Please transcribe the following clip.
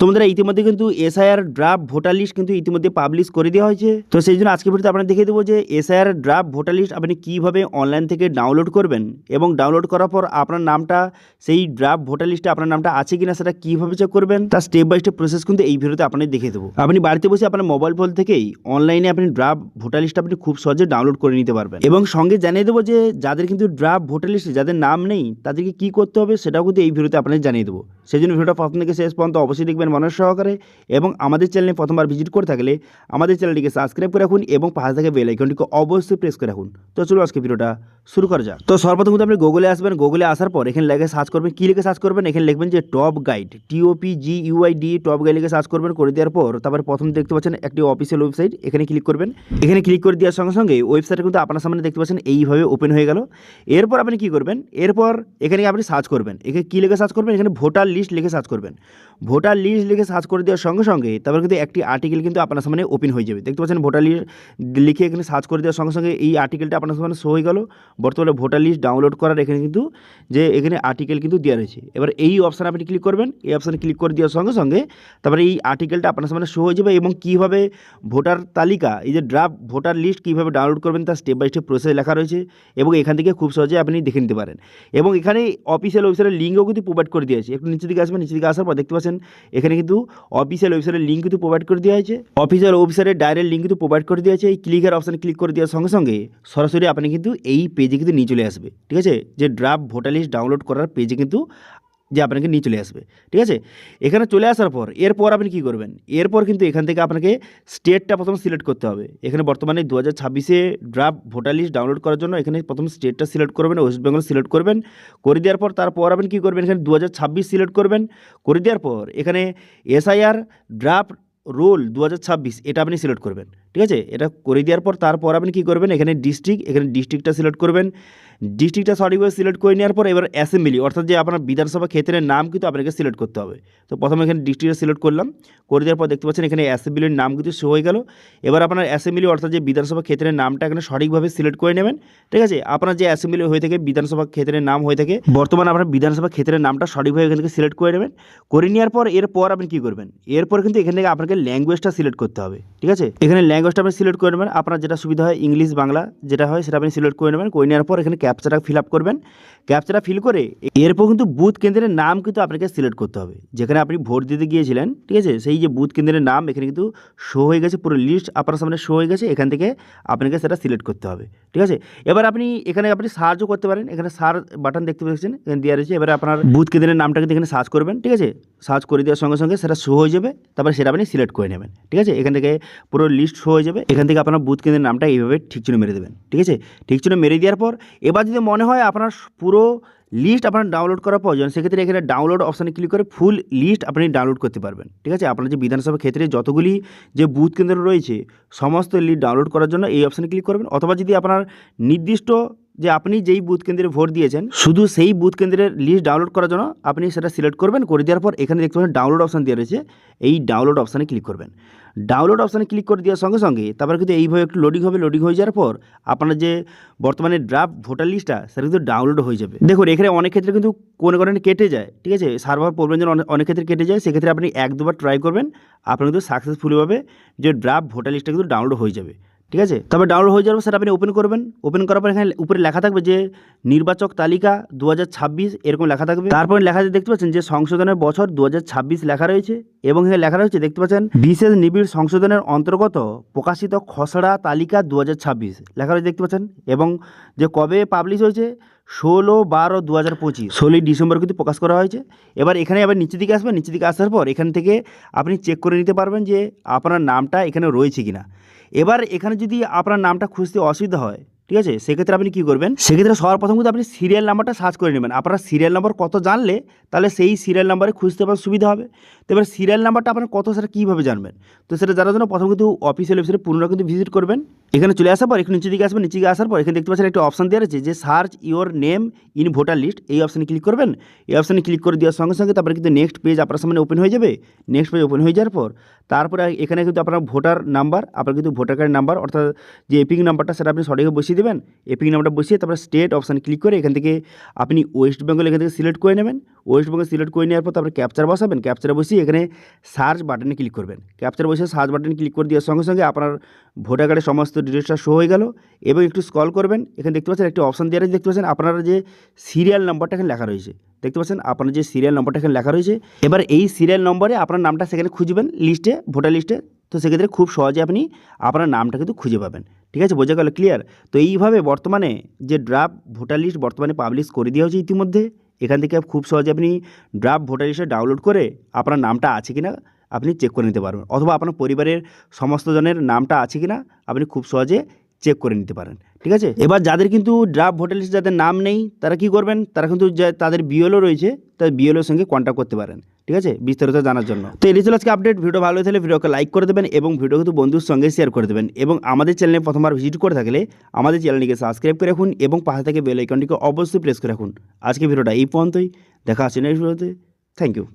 তোমাদের ইতিমধ্যে কিন্তু এসআইআর ড্রাফট ভোটার লিস্ট কিন্তু ইতিমধ্যে পাবলিশ করে দেওয়া হয়েছে। তো সেই জন্য আজকে ভিডিওতে আপনারা দেখিয়ে দেবো যে এসআইআর ড্রাফট ভোটার লিস্ট আপনি কীভাবে অনলাইন থেকে ডাউনলোড করবেন এবং ডাউনলোড করার পর আপনার নামটা সেই ড্রাফট ভোটার লিস্টে আপনার নামটা আছে কিনা সেটা কীভাবে চেক করবেন তার স্টেপ বাই স্টেপ প্রসেস কিন্তু এই ভিডিওতে আপনাদের দেখিয়ে দেবো। আপনি বাড়িতে বসে আপনার মোবাইল ফোন থেকেই অনলাইনে আপনি ড্রাফট ভোটার লিস্ট আপনি খুব সহজে ডাউনলোড করে নিতে পারবেন এবং সঙ্গে জানিয়ে দেবো যে যাদের কিন্তু ড্রাফট ভোটার লিস্টে যাদের নাম নেই তাদেরকে কী করতে হবে সেটাও কিন্তু এই ভিডিওতে আপনাদের জানিয়ে দেবো। সেই জন্য ভিডিওটা প্রথম থেকে শেষ পর্যন্ত অবশ্যই দেখবেন মনোযোগ সহকারে এবং আমাদের চ্যানেলে প্রথমবার ভিজিট করে থাকলে আমাদের চ্যানেলটিকে সাবস্ক্রাইব করে রাখুন এবং পাশে থাকা বেল আইকনটিকে অবশ্যই প্রেস করে রাখুন। তো চলো আজকে ভিডিওটা শুরু করা যাক। তো সর্বপ্রথম কিন্তু আপনি গুগলে আসবেন, গুগলে আসার পর এখানে লিখে সার্চ করবেন, কী লিখে সার্চ করবেন, এখানে লিখবেন যে top guide, TOPGUID top guide লিখে সার্চ করবেন। করে দেওয়ার পর তারপরে প্রথম দেখতে পাচ্ছেন একটি অফিসিয়াল ওয়েবসাইট, এখানে ক্লিক করবেন। এখানে ক্লিক করে দেওয়ার সঙ্গে সঙ্গে ওয়েবসাইটটা কিন্তু আপনার সামনে দেখতে পাচ্ছেন এইভাবে ওপেন হয়ে গেল। এরপর আপনি কী করবেন, এরপর এখানে আপনি সার্চ করবেন, এখানে কী লিখে সার্চ করবেন, এখানে ভোটার লিস্ট লিখে সার্চ করবেন। ভোটার লিস্ট লিখে সার্চ করে দেওয়ার সঙ্গে সঙ্গে তারপর কিন্তু একটি আর্টিকেল কিন্তু আপনার সামনে ওপেন হয়ে যাবে। দেখতে পাচ্ছেন ভোটার লিস্ট লিখে এখানে সার্চ করে দেওয়ার সঙ্গে সঙ্গে এই আর্টিকেলটা আপনার সামনে শো হয়ে গেল। বর্তমানে ভোটার লিস্ট ডাউনলোড করার এখানে কিন্তু যে এখানে আর্টিকেল কিন্তু দেওয়া রয়েছে। এবার এই অপশানে আপনি ক্লিক করবেন, এই অপশানে ক্লিক করে দেওয়ার সঙ্গে সঙ্গে তারপরে এই আর্টিকেলটা আপনার সামনে শো হয়ে যাবে এবং কীভাবে ভোটার তালিকা এই যে ড্রাফট ভোটার লিস্ট কীভাবে ডাউনলোড করবেন তার স্টেপ বাই স্টেপ প্রসেস লেখা রয়েছে এবং এখান থেকে খুব সহজে আপনি দেখে নিতে পারেন। এবং এখানে অফিসিয়াল ওয়েবসাইটের লিঙ্কও কিন্তু প্রোভাইড করে দিয়েছে। একটু নিচের দিকে আসবেন, নিচের দিকে আসার পর দেখতে পাচ্ছেন এখানে কিন্তু অফিসিয়াল ওয়েবসাইটের লিঙ্ক কিন্তু প্রোভাইড করে দেওয়া হয়েছে। অফিসিয়াল ওয়েবসাইটের ডাইরেক্ট লিঙ্ক কিন্তু প্রোভাইড করে দেওয়া হয়েছে। এই ক্লিকের অপশানে ক্লিক করে দেওয়ার সঙ্গে সঙ্গে সরাসরি আপনি কিন্তু এই পেজে কিন্তু নিয়ে চলে আসবে। ঠিক আছে, যে ড্রাফট ভোটার লিস্ট ডাউনলোড করার পেজে কিন্তু যে আপনাকে নিয়ে চলে আসবে। ঠিক আছে, এখানে চলে আসার পর এরপর আপনি কী করবেন, এরপর কিন্তু এখান থেকে আপনাকে স্টেটটা প্রথম সিলেক্ট করতে হবে। এখানে বর্তমানে 2026-এ ড্রাফট ভোটার লিস্ট ডাউনলোড করার জন্য এখানে প্রথম স্টেটটা সিলেক্ট করবেন, ওয়েস্ট বেঙ্গল সিলেক্ট করবেন। করে দেওয়ার পর তারপর আপনি কী করবেন, এখানে 2026 সিলেক্ট করবেন। করে দেওয়ার পর এখানে এসআইআর ড্রাফট রোল 2026 এটা আপনি সিলেক্ট করবেন। ঠিক আছে, এটা করে দেওয়ার পর তারপর আপনি কী করবেন, এখানে ডিস্ট্রিক্টটা সিলেক্ট করবেন। ডিস্ট্রিক্টটা সঠিকভাবে সিলেক্ট করে নেওয়ার পর এবার অ্যাসেম্বলি অর্থাৎ যে আপনার বিধানসভা ক্ষেত্রের নাম কিন্তু আপনাকে সিলেক্ট করতে হবে। তো প্রথমে এখানে ডিস্ট্রিক্টটা সিলেক্ট করলাম, করে দেওয়ার পর দেখতে পাচ্ছেন এখানে অ্যাসেম্বলির নাম কিন্তু শো হয়ে গেল। এবার আপনার অ্যাসেম্বলি অর্থাৎ যে বিধানসভা ক্ষেত্রের নামটা এখানে সঠিকভাবে সিলেক্ট করে নেবেন। ঠিক আছে, আপনার যে অ্যাসেম্বলি হয়ে থাকে বিধানসভা ক্ষেত্রের নাম হয়ে থাকে, বর্তমানে আপনার বিধানসভা ক্ষেত্রের নামটা সঠিকভাবে এখান থেকে সিলেক্ট করে নেবেন। করে নেওয়ার পর এরপর আপনি কী করবেন, এরপর কিন্তু এখান থেকে আপনাকে ল্যাঙ্গুয়েজটা সিলেক্ট করতে হবে। ঠিক আছে, এখানে ল্যাঙ্গুয়েজটা আপনি সিলেক্ট করে নেবেন, আপনার যেটা সুবিধা হয় ইংলিশ বাংলা যেটা হয় সেটা আপনি সিলেক্ট করে নেবেন। করে নেওয়ার পর এখানে ক্যাপচাটা ফিল আপ করবেন। ক্যাপচাটা ফিল করে এরপর কিন্তু বুথ কেন্দ্রের নাম কিন্তু আপনাকে সিলেক্ট করতে হবে যেখানে আপনি ভোট দিতে গিয়েছিলেন। ঠিক আছে, সেই যে বুথ কেন্দ্রের নাম এখানে কিন্তু শো হয়ে গেছে, পুরো লিস্ট আপনার সামনে শো হয়ে গেছে। এখান থেকে আপনাকে সেটা সিলেক্ট করতে হবে। ঠিক আছে, এবার আপনি এখানে আপনি সার্চও করতে পারেন, এখানে সার্চ বাটন দেখতে পাচ্ছেন এখানে দেওয়া রয়েছে। এবারে আপনার বুথ কেন্দ্রের নামটা কিন্তু এখানে সার্চ করবেন। ঠিক আছে, সার্চ করে দেওয়ার সঙ্গে সঙ্গে সেটা শো হয়ে যাবে, তারপরে সেটা আপনি সিলেক্ট করে নেবেন। ঠিক আছে, এখান থেকে পুরো লিস্ট শো হয়ে যাবে। এখান থেকে আপনার বুথ কেন্দ্রের নামটা এইভাবে ঠিক চিহ্ন মেরে দেবেন। ঠিক আছে, ঠিক চিহ্ন মেরে দেওয়ার পর এবার যদি মনে হয় আপনার পুরো লিস্ট আপনার ডাউনলোড করা প্রয়োজন, সেক্ষেত্রে এখানে ডাউনলোড অপশানে ক্লিক করে ফুল লিস্ট আপনি ডাউনলোড করতে পারবেন। ঠিক আছে, আপনার যে বিধানসভা ক্ষেত্রে যতগুলি যে বুথ কেন্দ্র রয়েছে সমস্ত লিস্ট ডাউনলোড করার জন্য এই অপশানে ক্লিক করবেন। অথবা যদি আপনার নির্দিষ্ট যে আপনি যেই বুথ কেন্দ্রে ভোট দিয়েছেন শুধু সেই বুথ কেন্দ্রের লিস্ট ডাউনলোড করার জন্য আপনি সেটা সিলেক্ট করবেন। করে দেওয়ার পর এখানে দেখতে পাবেন ডাউনলোড অপশান দেওয়া রয়েছে, এই ডাউনলোড অপশানে ক্লিক করবেন। ডাউনলোড অপশানে ক্লিক করে দেওয়ার সঙ্গে সঙ্গে তারপর কিন্তু এইভাবে একটু লোডিং হবে। লোডিং হয়ে যাওয়ার পর আপনার যে বর্তমানে ড্রাফট ভোটার লিস্টটা সেটা কিন্তু ডাউনলোড হয়ে যাবে। দেখুন এখানে অনেক ক্ষেত্রে কিন্তু কোনো কারণে কেটে যায়। ঠিক আছে, সার্ভার প্রবলেমের জন্য অনেক ক্ষেত্রে কেটে যায়। সেক্ষেত্রে আপনি 1-2বার ট্রাই করবেন, আপনার কিন্তু সাকসেসফুলিভাবে যে ড্রাফট ভোটার লিস্টটা কিন্তু ডাউনলোড হয়ে যাবে। ঠিক আছে, তবে ডাউনলোড হয়ে যাবে সেটা আপনি ওপেন করবেন। ওপেন করার পর এখানে উপরে লেখা থাকবে যে নির্বাচক তালিকা 2026 এরকম লেখা থাকবে। তারপরে লেখা দেখতে পাচ্ছেন যে সংশোধনের বছর 2026 লেখা রয়েছে এবং এখানে লেখা রয়েছে দেখতে পাচ্ছেন বিশেষ নিবিড় সংশোধনের অন্তর্গত প্রকাশিত খসড়া তালিকা 2026 লেখা রয়েছে দেখতে পাচ্ছেন। এবং যে কবে পাবলিশ হয়েছে 16/12/2025, 16ই ডিসেম্বর কিন্তু প্রকাশ করা হয়েছে। এবার এখানে আবার নিচের দিকে আসবেন, নিচের দিকে আসার পর এখান থেকে আপনি চেক করে নিতে পারবেন যে আপনার নামটা এখানে রয়েছে কিনা। এবার এখানে যদি আপনার নামটা খুঁজতে অসুবিধা হয়, ঠিক আছে, সেক্ষেত্রে আপনি কী করবেন, সেক্ষেত্রে সবার প্রথম কিন্তু আপনি সিরিয়াল নাম্বারটা সার্চ করে নেবেন। আপনার সিরিয়াল নাম্বার কত জানলে তাহলে সেই সিরিয়াল নাম্বারে খুঁজতে আপনার সুবিধা হবে। তো এবার সিরিয়াল নাম্বারটা আপনার কত সেটা কীভাবে জানবেন, তো সেটা জানার জন্য প্রথম কিন্তু অফিসিয়াল ওয়েবসাইটে পুনরায় কিন্তু ভিজিট করবেন। এখানে চলে আসার পর এখানে নিচের দিকে আসবেন, নিচে দিকে আসার পর এখানে দেখতে পাচ্ছেন একটা অপশান দেওয়া আছে যে search your name in voter list, এই অপশানে ক্লিক করবেন। এই অপশানে ক্লিক করে দেওয়ার সঙ্গে সঙ্গে তারপরে কিন্তু নেক্সট পেজ আপনার সামনে ওপেন হয়ে যাবে। নেক্সট পেজ ওপেন হয়ে যাওয়ার পর তারপরে এখানে কিন্তু আপনার ভোটার নাম্বার, আপনার কিন্তু ভোটার কার্ড নাম্বার অর্থাৎ যে এপিং নাম্বারটা সেটা আপনি সঠিকভাবে বসিয়ে দেবেন। এপিং নাম্বারটা বসিয়ে তারপরে স্টেট অপশানে ক্লিক করে এখান থেকে আপনি ওয়েস্ট বেঙ্গল এখান থেকে সিলেক্ট করে নেবেন। ওয়েস্ট বেঙ্গল সিলেক্ট করে নেওয়ার পর তারপরে ক্যাপচার বসাবেন। ক্যাপচারে বসিয়ে খুশি এখানে সার্চ বাটনে ক্লিক করবেন। ক্যাপচার বসে সার্চ বাটনে ক্লিক করে দেওয়ার সঙ্গে সঙ্গে আপনার ভোটার কার্ডের সমস্ত ডিটেলসটা শো হয়ে গেল এবং একটু স্ক্রল করবেন। এখানে দেখতে পাচ্ছেন একটি অপশান দেওয়া রয়েছে, দেখতে পাচ্ছেন আপনার যে সিরিয়াল নম্বরটা এখানে লেখা রয়েছে, দেখতে পাচ্ছেন আপনার যে সিরিয়াল নম্বরটা এখানে লেখা রয়েছে। এবার এই সিরিয়াল নম্বরে আপনার নামটা সেখানে খুঁজবেন লিস্টে, ভোটার লিস্টে। তো সেক্ষেত্রে খুব সহজে আপনি আপনার নামটা কিন্তু খুঁজে পাবেন। ঠিক আছে, বোঝা গেল, ক্লিয়ার? তো এইভাবে বর্তমানে যে ড্রাফট ভোটার লিস্ট বর্তমানে পাবলিশ করে দেওয়া হয়েছে ইতিমধ্যে, এখান থেকে খুব সহজে আপনি ড্রাফট ভোটার লিস্টে ডাউনলোড করে আপনার নামটা আছে কি না আপনি চেক করে নিতে পারবেন, অথবা আপনার পরিবারের সমস্ত জনের নামটা আছে কি না আপনি খুব সহজে চেক করে নিতে পারেন। ঠিক আছে, এবার যাদের কিন্তু ড্রাফট ভোটার লিস্টে যাদের নাম নেই তারা কি করবেন, তারা কিন্তু তাদের বিএলও রয়েছে, তাদের বিএলওর সঙ্গে কন্ট্যাক্ট করতে পারেন। ঠিক আছে, বিস্তারিত জানার জন্য। তো এই ছিল আজকে আপডেট। ভিডিও ভালো হয়ে থাকলে ভিডিওকে লাইক করে দেবেন এবং ভিডিও কিন্তু বন্ধুর সঙ্গে শেয়ার করে দেবেন, এবং আমাদের চ্যানেলে প্রথমবার ভিজিট করে থাকলে আমাদের চ্যানেলটিকে সাবস্ক্রাইব করে রাখুন এবং পাশে থেকে বেল আইকনটিকে অবশ্যই প্রেস করে রাখুন। আজকে ভিডিওটা এই পর্যন্তই, দেখা আসছে নেক্সট ভিডিওতে। Thank you.